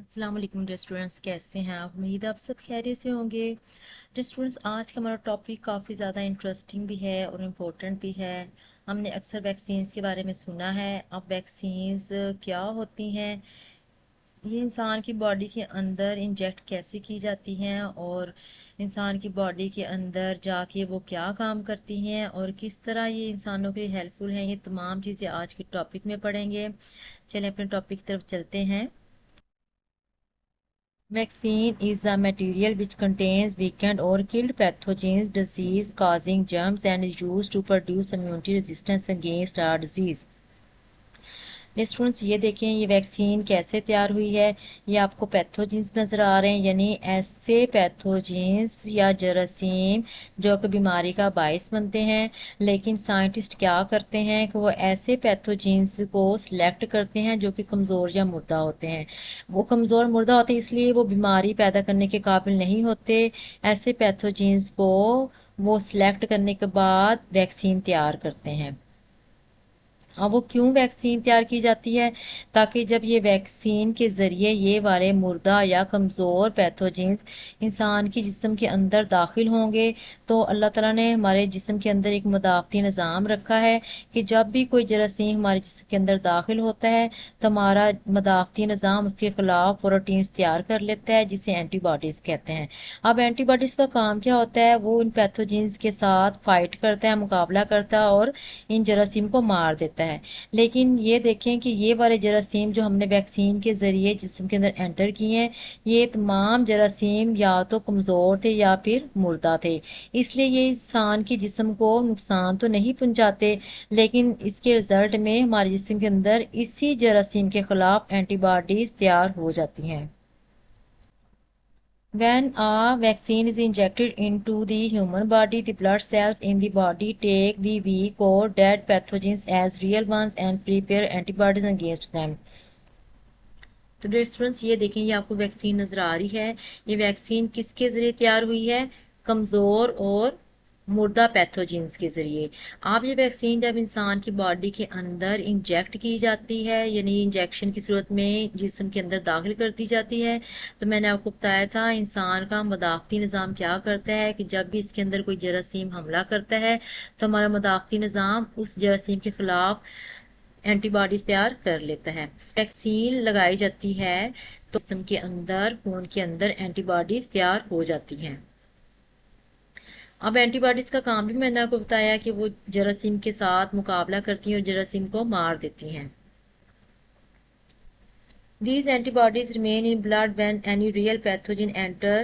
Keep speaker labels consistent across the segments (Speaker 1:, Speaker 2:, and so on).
Speaker 1: अस्सलाम वालेकुम स्टूडेंट्स, कैसे हैं आप? उम्मीद है आप सब खैरियत से होंगे। स्टूडेंट्स, आज का हमारा टॉपिक काफ़ी ज़्यादा इंटरेस्टिंग भी है और इम्पोर्टेंट भी है। हमने अक्सर वैक्सीन्स के बारे में सुना है। अब वैक्सीन्स क्या होती हैं, ये इंसान की बॉडी के अंदर इंजेक्ट कैसे की जाती हैं और इंसान की बॉडी के अंदर जाके वो क्या काम करती हैं और किस तरह ये इंसानों के लिए हेल्पफुल हैं, ये तमाम चीज़ें आज के टॉपिक में पढ़ेंगे। चलें अपने टॉपिक की तरफ चलते हैं। Vaccine is a material which contains weakened or killed pathogens, disease causing germs, and is used to produce immunity resistance against a disease. Students, ये देखें ये वैक्सीन कैसे तैयार हुई है। ये आपको पैथोजेंस नज़र आ रहे हैं, यानी ऐसे पैथोजेंस या जरासीम जो कि बीमारी का बायस बनते हैं। लेकिन साइंटिस्ट क्या करते हैं कि वो ऐसे पैथोजेंस को सिलेक्ट करते हैं जो कि कमज़ोर या मुर्दा होते हैं। वो कमज़ोर मुर्दा होते हैं इसलिए वो बीमारी पैदा करने के काबिल नहीं होते। ऐसे पैथोजेंस को वो सिलेक्ट करने के बाद वैक्सीन तैयार करते हैं। अब वो क्यों वैक्सीन तैयार की जाती है? ताकि जब ये वैक्सीन के ज़रिए ये वाले मुर्दा या कमज़ोर पैथोजेंस इंसान की जिस्म के अंदर दाखिल होंगे, तो अल्लाह ताला ने हमारे जिस्म के अंदर एक मदाफ़ती निज़ाम रखा है कि जब भी कोई जरासीम हमारे जिस्म के अंदर दाखिल होता है तो हमारा मदाफ़ती निज़ाम उसके ख़िलाफ़ प्रोटीन्स तैयार कर लेता है, जिसे एंटीबॉडीज़ कहते हैं। अब एंटीबॉडीज़ का काम क्या होता है? वो इन पैथोजेंस के साथ फ़ाइट करता है, मुकाबला करता है और इन जरासीम को मार देता है। लेकिन ये देखें कि ये वाले जरासीम जो हमने वैक्सीन के ज़रिए जिस्म के अंदर एंटर किए हैं, ये तमाम जरासीम या तो कमज़ोर थे या फिर मुर्दा थे। इसलिए ये इंसान के जिस्म को नुकसान तो नहीं पहुंचाते, लेकिन इसके रिज़ल्ट में हमारे जिस्म के अंदर इसी जरासीम के ख़िलाफ़ एंटीबॉडीज़ तैयार हो जाती हैं। When a vaccine is injected into the human body, the blood cells in the body take the weak or dead pathogens as real ones and prepare antibodies against them. तो डियर स्टूडेंट्स, ये देखें ये आपको vaccine नज़र आ रही है। ये vaccine किसके ज़रिए तैयार हुई है? कमज़ोर और मुर्दा पैथोजेंस के ज़रिए। आप ये वैक्सीन जब इंसान की बॉडी के अंदर इंजेक्ट की जाती है, यानी इंजेक्शन की सूरत में जिस्म के अंदर दाखिल कर दी जाती है, तो मैंने आपको बताया था इंसान का मदाफ़ती निज़ाम क्या करता है कि जब भी इसके अंदर कोई जरासीम हमला करता है तो हमारा मदाफ़ती निज़ाम उस जरासीम के ख़िलाफ़ एंटीबॉडीज तैयार कर लेता है। वैक्सीन लगाई जाती है तो जिस्म के अंदर, खून के अंदर एंटीबॉडीज तैयार हो जाती हैं। अब एंटीबॉडीज का काम भी मैंने आपको बताया कि वो जरासीम के साथ मुकाबला करती हैं और जरासीम को मार देती हैं। These antibodies remain in blood when any real pathogen enter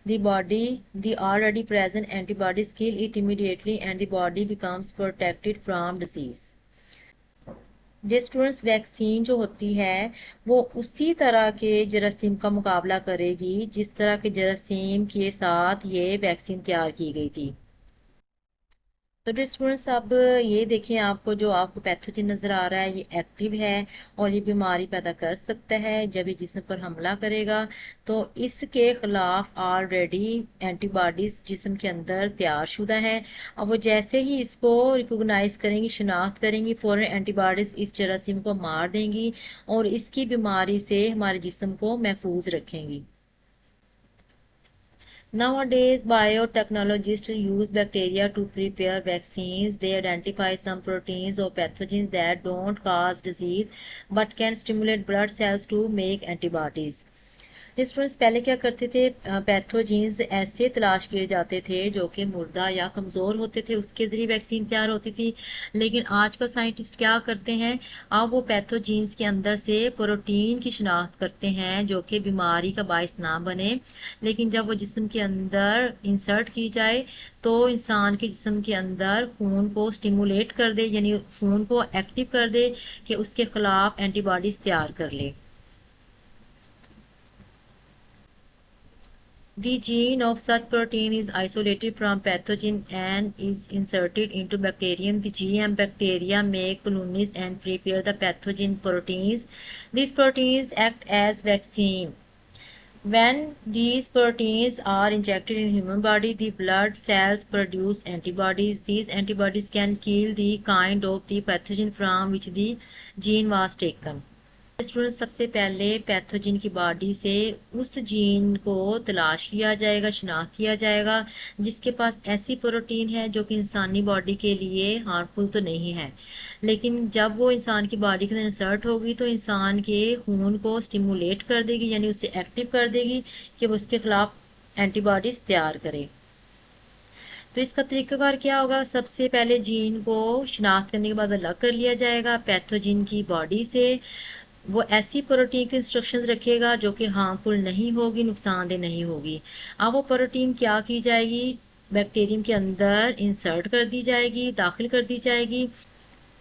Speaker 1: the body. The already present antibodies kill it immediately and the body becomes protected from disease. ये स्टूडेंट्स, वैक्सीन जो होती है वो उसी तरह के जरासीम का मुकाबला करेगी जिस तरह के जरासीम के साथ ये वैक्सीन तैयार की गई थी। तो डियर स्टूडेंट्स, अब ये देखें आपको जो आपको पैथोजन नज़र आ रहा है ये एक्टिव है और ये बीमारी पैदा कर सकता है। जब ये जिस्म पर हमला करेगा तो इसके खिलाफ ऑलरेडी एंटीबॉडीज जिस्म के अंदर तैयार शुदा है। अब वो जैसे ही इसको रिकोगनाइज करेंगी, शिनाख्त करेंगी, फ़ौरन एंटीबॉडीज इस जरासीम को मार देंगी और इसकी बीमारी से हमारे जिस्म को महफूज रखेंगी। Nowadays, biotechnologists use bacteria to prepare vaccines. They identify some proteins or pathogens that don't cause disease but can stimulate blood cells to make antibodies. Students, पहले क्या करते थे? पैथोजेंस ऐसे तलाश किए जाते थे जो कि मुर्दा या कमज़ोर होते थे, उसके ज़रिए वैक्सीन तैयार होती थी। लेकिन आज का साइंटिस्ट क्या करते हैं? अब वो पैथोजेंस के अंदर से प्रोटीन की शिनाख्त करते हैं जो कि बीमारी का बायस ना बने, लेकिन जब वो जिस्म के अंदर इंसर्ट की जाए तो इंसान के जिस्म के अंदर खून को स्टिमुलेट कर दे, यानी खून को एक्टिव कर दे कि उसके खिलाफ एंटीबॉडीज़ तैयार कर ले। The gene of such protein is isolated from pathogen and is inserted into bacterium. The GM bacteria make colonies and prepare the pathogen proteins. These proteins act as vaccine. When these proteins are injected in human body, the blood cells produce antibodies. These antibodies can kill the kind of the pathogen from which the gene was taken. Student सबसे पहले pathogen की body से उस gene को तलाश किया जाएगा, शिनाख्त किया जाएगा जिसके पास ऐसी प्रोटीन है जो कि इंसानी बॉडी के लिए हार्मफुल तो नहीं है, लेकिन जब वो इंसान की बॉडी के अंदर इंसर्ट होगी तो इंसान के खून को स्टिमुलेट कर देगी, यानी उसे एक्टिव कर देगी कि वो उसके खिलाफ एंटीबॉडीज तैयार करे। तो इसका तरीकाकार क्या होगा, सबसे पहले जीन को शिनाख्त करने के बाद अलग कर लिया जाएगा पैथोजन की बॉडी से। वो ऐसी प्रोटीन की इंस्ट्रक्शंस रखेगा जो कि हार्मफुल नहीं होगी, नुकसानदेह नहीं होगी। अब वो प्रोटीन क्या की जाएगी, बैक्टीरियम के अंदर इंसर्ट कर दी जाएगी, दाखिल कर दी जाएगी।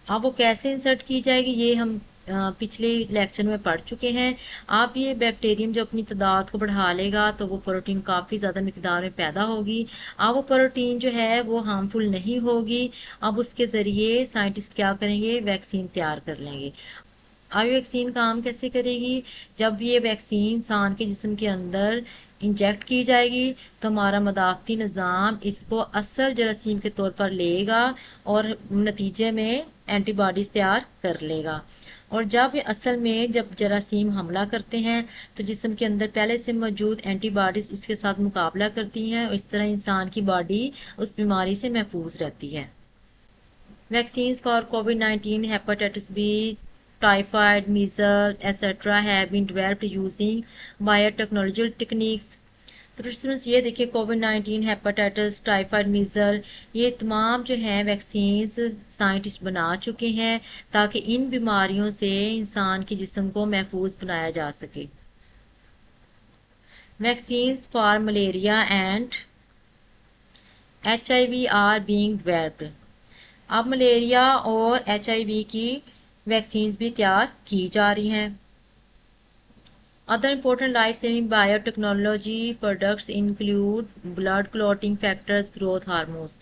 Speaker 1: अब वो कैसे इंसर्ट की जाएगी ये हम पिछले लेक्चर में पढ़ चुके हैं। अब ये बैक्टीरियम जो अपनी तादाद को बढ़ा लेगा तो वो प्रोटीन काफ़ी ज़्यादा मिकदार में पैदा होगी। अब वो प्रोटीन जो है वो हार्मफुल नहीं होगी। अब उसके ज़रिए साइंटिस्ट क्या करेंगे, वैक्सीन तैयार कर लेंगे। अब वैक्सीन काम कैसे करेगी, जब ये वैक्सीन इंसान के जिस्म के अंदर इंजेक्ट की जाएगी तो हमारा मदाफ़ती निज़ाम इसको असल जरासीम के तौर पर लेगा और नतीजे में एंटीबॉडीज़ तैयार कर लेगा। और जब असल में जब जरासीम हमला करते हैं तो जिस्म के अंदर पहले से मौजूद एंटीबॉडीज़ उसके साथ मुकाबला करती हैं और इस तरह इंसान की बॉडी उस बीमारी से महफूज रहती है। वैक्सीन्स फॉर कोविड-19, hepatitis B, typhoid, measles, etc. have been developed using biotechnological techniques। तो स्टूडेंट्स ये देखिए कोविड-19, हेपेटाइटिस, टाइफाइड, मीजल, ये तमाम जो हैं वैक्सीन्स साइंटिस्ट बना चुके हैं ताकि इन बीमारियों से इंसान के जिस्म को महफूज बनाया जा सके। Vaccines for malaria and HIV are being developed. अब मलेरिया और HIV की वैक्सीन्स भी तैयार की जा रही हैं। Other important life saving biotechnology products include blood clotting factors, growth hormones.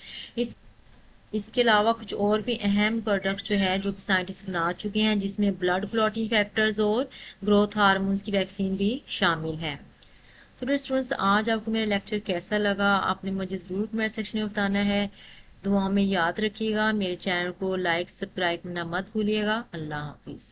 Speaker 1: इसके अलावा कुछ और भी अहम प्रोडक्ट्स जो है जो कि साइंटिस्ट बना चुके हैं जिसमें ब्लड क्लॉटिंग फैक्टर्स और ग्रोथ हार्मोन्स की वैक्सीन भी शामिल है। तो स्टूडेंट्स आज आपको मेरा लेक्चर कैसा लगा आपने मुझे ज़रूर कमेंट सेक्शन में बताना है। दुआ में याद रखिएगा, मेरे चैनल को लाइक सब्सक्राइब करना मत भूलिएगा। अल्लाह हाफिज़।